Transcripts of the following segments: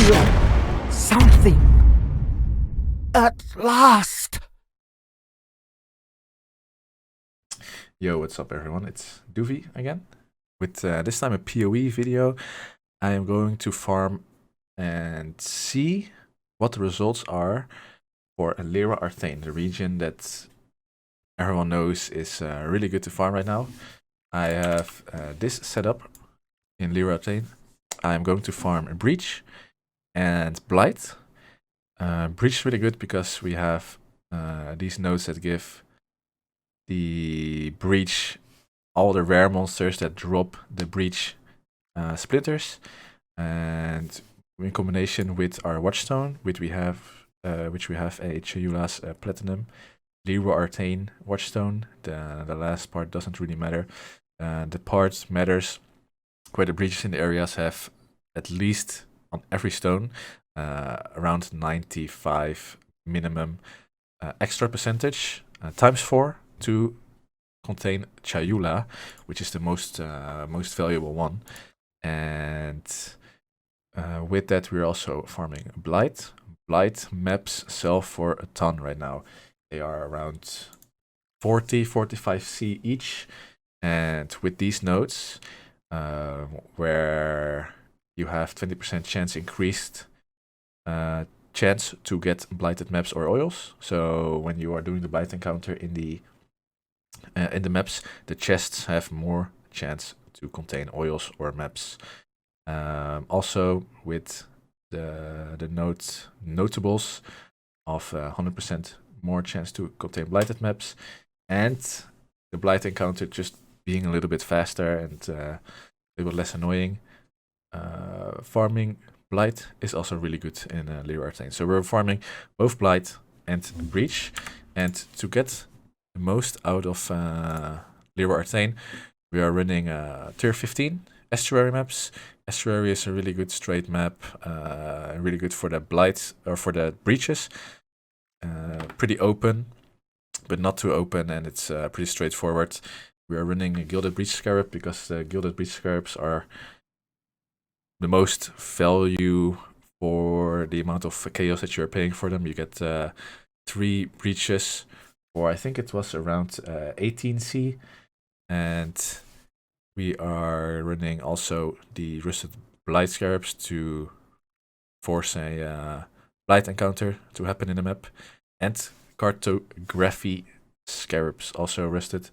feel something. At last! Yo, what's up everyone? It's Doovy again. With this time a PoE video. I am going to farm and see what the results are for Lira Arthain, the region that everyone knows is really good to farm right now. I have this set up in Lira Arthain. I'm going to farm a Breach and Blight. Breach is really good because we have these nodes that give the Breach all the rare monsters that drop the Breach splitters, and in combination with our watchstone, which we have a Chayula's platinum Lira Arthain watchstone. The last part doesn't really matter. The part matters where the breaches in the areas have at least on every stone around 95 minimum extra percentage times 4 to contain Chayula, which is the most valuable one. And with that, we're also farming Blight. Blight maps sell for a ton right now. They are around 40-45C each. And with these nodes, where you have 20% chance increased chance to get blighted maps or oils. So when you are doing the blight encounter in the maps, the chests have more chance to contain oils or maps. Also with the notables of 100% more chance to contain blighted maps, and the blight encounter just being a little bit faster and a little less annoying. Farming blight is also really good in Lira Arthain. So we're farming both blight and breach, and to get the most out of Lira Arthain, we are running tier 15 estuary maps. Estuary is a really good straight map, really good for the blight or for the breaches. Pretty open, but not too open, and it's pretty straightforward. We are running a Gilded Breach Scarab because the Gilded Breach Scarabs are the most value for the amount of chaos that you're paying for them. You get 3 breaches, or I think it was around 18C, and we are running also the Rusted Blight Scarabs to force a blight encounter to happen in the map, and Cartography Scarabs also rusted,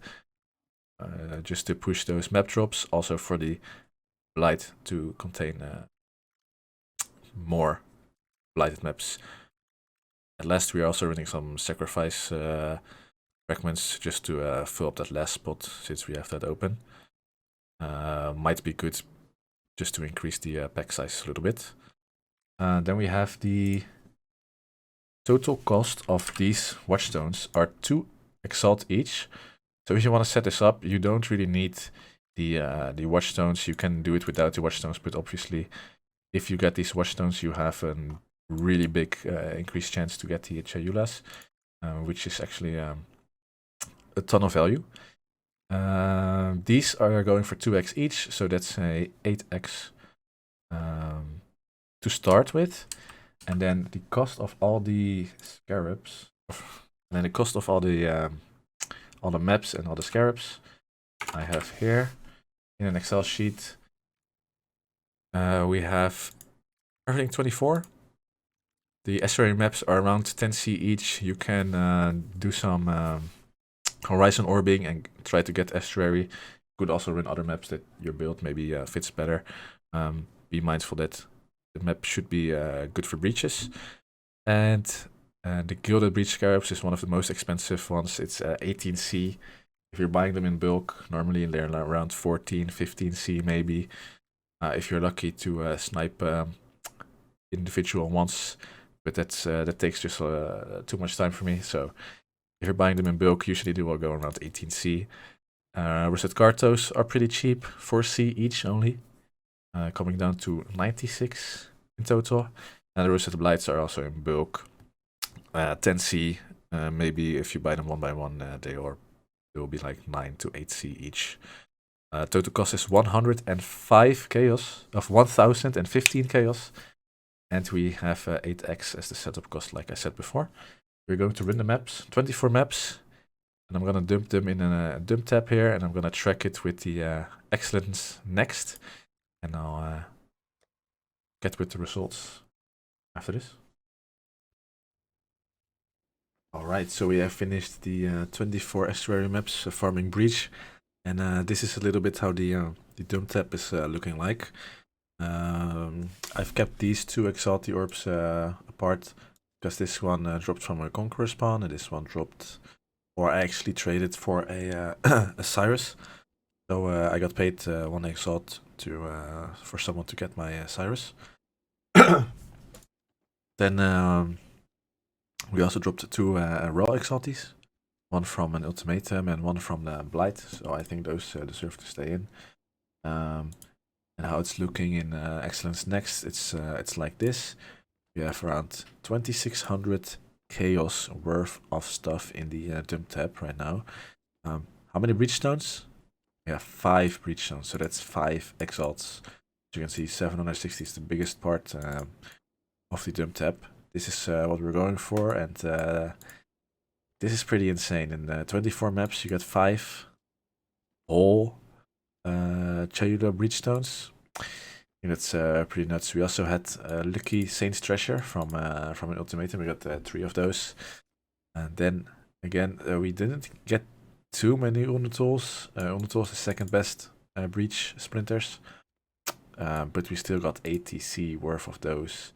just to push those map drops, also for the blight to contain more blighted maps. At last, we are also running some sacrifice fragments just to fill up that last spot, since we have that open. Might be good just to increase the pack size a little bit. Then we have the total cost of these watchstones are 2 exalt each. So if you want to set this up, you don't really need the watchstones. You can do it without the watchstones, but obviously if you get these watchstones, you have a really big increased chance to get the Chayulas, which is actually a ton of value. These are going for 2x each, so that's a 8x to start with. And then the cost of all the scarabs, and then the cost of all the maps and all the scarabs I have here in an Excel sheet. We have everything 24. The estuary maps are around 10C each. You can do some horizon orbing and try to get estuary. You could also run other maps that your build maybe fits better. Be mindful that the map should be good for breaches. And the Gilded Breach Scarabs is one of the most expensive ones. It's 18C. If you're buying them in bulk, normally they're around 14, 15C maybe. If you're lucky to snipe individual ones, but that takes just too much time for me. So if you're buying them in bulk, usually they will go around 18C. Rusted Cartos are pretty cheap, 4C each only, coming down to 96 in total. And the Rusted Blights are also in bulk, 10C. Maybe if you buy them one by one, they will be like 9 to 8C each. Total cost is 105 chaos, of 1015 chaos. and we have 8x as the setup cost, like I said before. We're going to run the maps, 24 maps, and I'm gonna dump them in a dump tab here, and I'm gonna track it with the excellence next, and I'll get with the results after this. Alright, so we have finished the 24 estuary maps farming breach, and this is a little bit how the dump tab is looking like. I've kept these two exalt orbs apart because this one dropped from a conqueror spawn, and this one dropped, or I actually traded for a a Cyrus. So I got paid 1 exalt to for someone to get my Cyrus. Then we also dropped 2 raw exalties, one from an ultimatum and one from the blight. So I think those deserve to stay in. And how it's looking in excellence next, it's like this. We have around 2600 chaos worth of stuff in the dump tab right now. How many breachstones? We have 5 breachstones, so that's 5 exalts. As you can see, 760 is the biggest part of the dump tab. This is what we're going for, and this is pretty insane. In 24 maps, you get 5 whole Chayula breachstones. I think that's pretty nuts. We also had Lucky Saint's Treasure from an ultimatum. We got 3 of those. And then again, we didn't get too many Unutools. Unutools is second best breach splinters, but we still got 80C worth of those.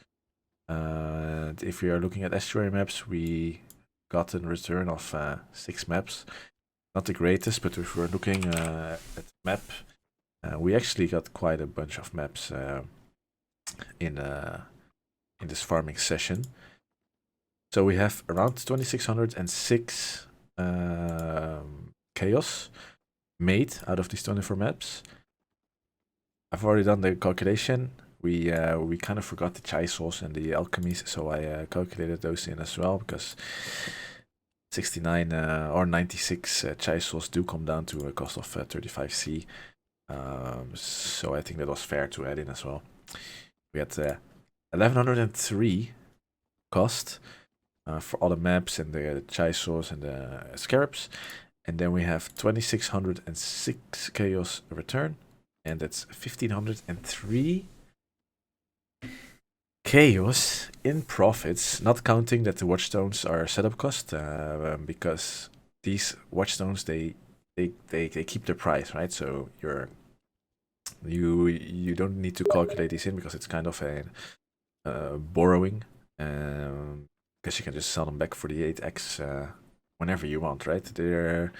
And if we are looking at estuary maps, we got a return of 6 maps. Not the greatest, but if we're looking at the map, we actually got quite a bunch of maps in this farming session. So we have around 2606 chaos made out of these 24 maps. I've already done the calculation. We kind of forgot the chai sauce and the alchemies, so I calculated those in as well, because 69 or 96 chai sauce do come down to a cost of 35C. So I think that was fair to add in as well. We had 1103 cost for all the maps and the chai sauce and the scarabs, and then we have 2606 chaos return, and that's 1503 chaos in profits, not counting that the watchstones are setup cost, because these watchstones they keep their price, right? So you don't need to calculate these in, because it's kind of a borrowing, because you can just sell them back for the 8x whenever you want, right? The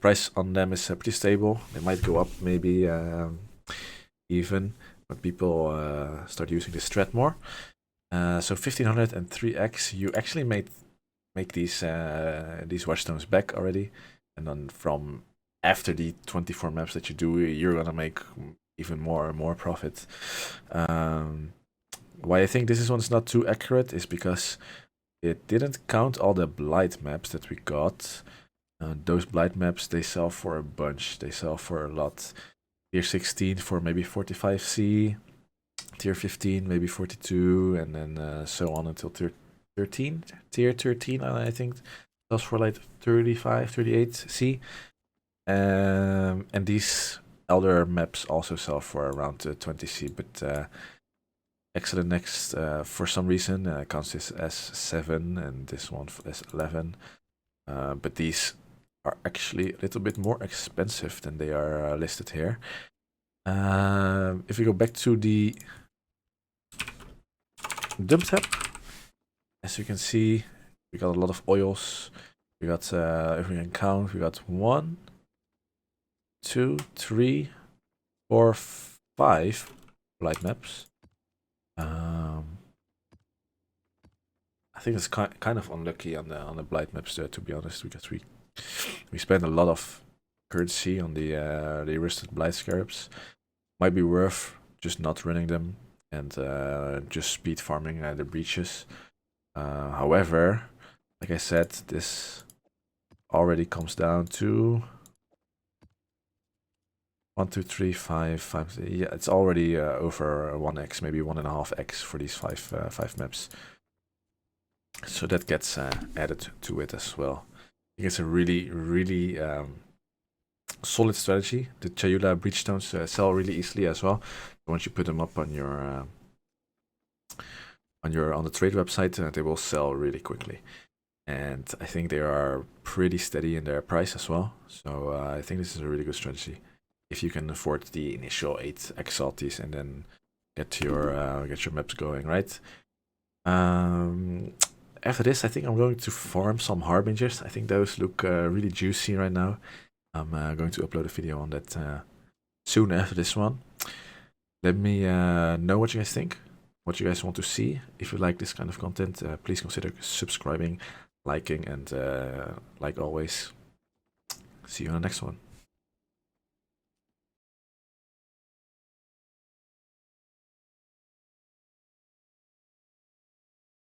price on them is pretty stable. They might go up maybe even when people start using the strat more. So 1503x, you actually make these watchstones back already, and then from after the 24 maps that you do, you're gonna make even more profit. Why I think this one's not too accurate is because it didn't count all the blight maps that we got. Those blight maps, they sell for a bunch. They sell for a lot. Tier 16 for maybe 45C, tier 15 maybe 42, and then so on until tier 13. Tier 13, I think, sells for like 35, 38C. And these elder maps also sell for around 20C, but Excellent next, for some reason, counts this as 7 and this one as 11. But these are actually a little bit more expensive than they are listed here. If we go back to the dump tab, as you can see, we got a lot of oils. We got, if we can count, we got 1, 2, 3, 4, 5 light maps. I think it's kind of unlucky on the blight maps there, to be honest, because we spend a lot of currency on the rusted blight scarabs. Might be worth just not running them and just speed farming the breaches. However, like I said, this already comes down to 1, 2, 3, 5, 5. Yeah, it's already over 1x, maybe 1.5x for these five maps. So that gets added to it as well. I think it's a really solid strategy. The Chayula breachstones sell really easily as well. Once you put them up on your on the trade website, they will sell really quickly. And I think they are pretty steady in their price as well. So I think this is a really good strategy if you can afford the initial 8 exalts and then get your maps going, right? After this, I think I'm going to farm some harbingers. I think those look really juicy right now. I'm going to upload a video on that soon after this one. Let me know what you guys think, what you guys want to see. If you like this kind of content, please consider subscribing, liking, and like always, see you on the next one.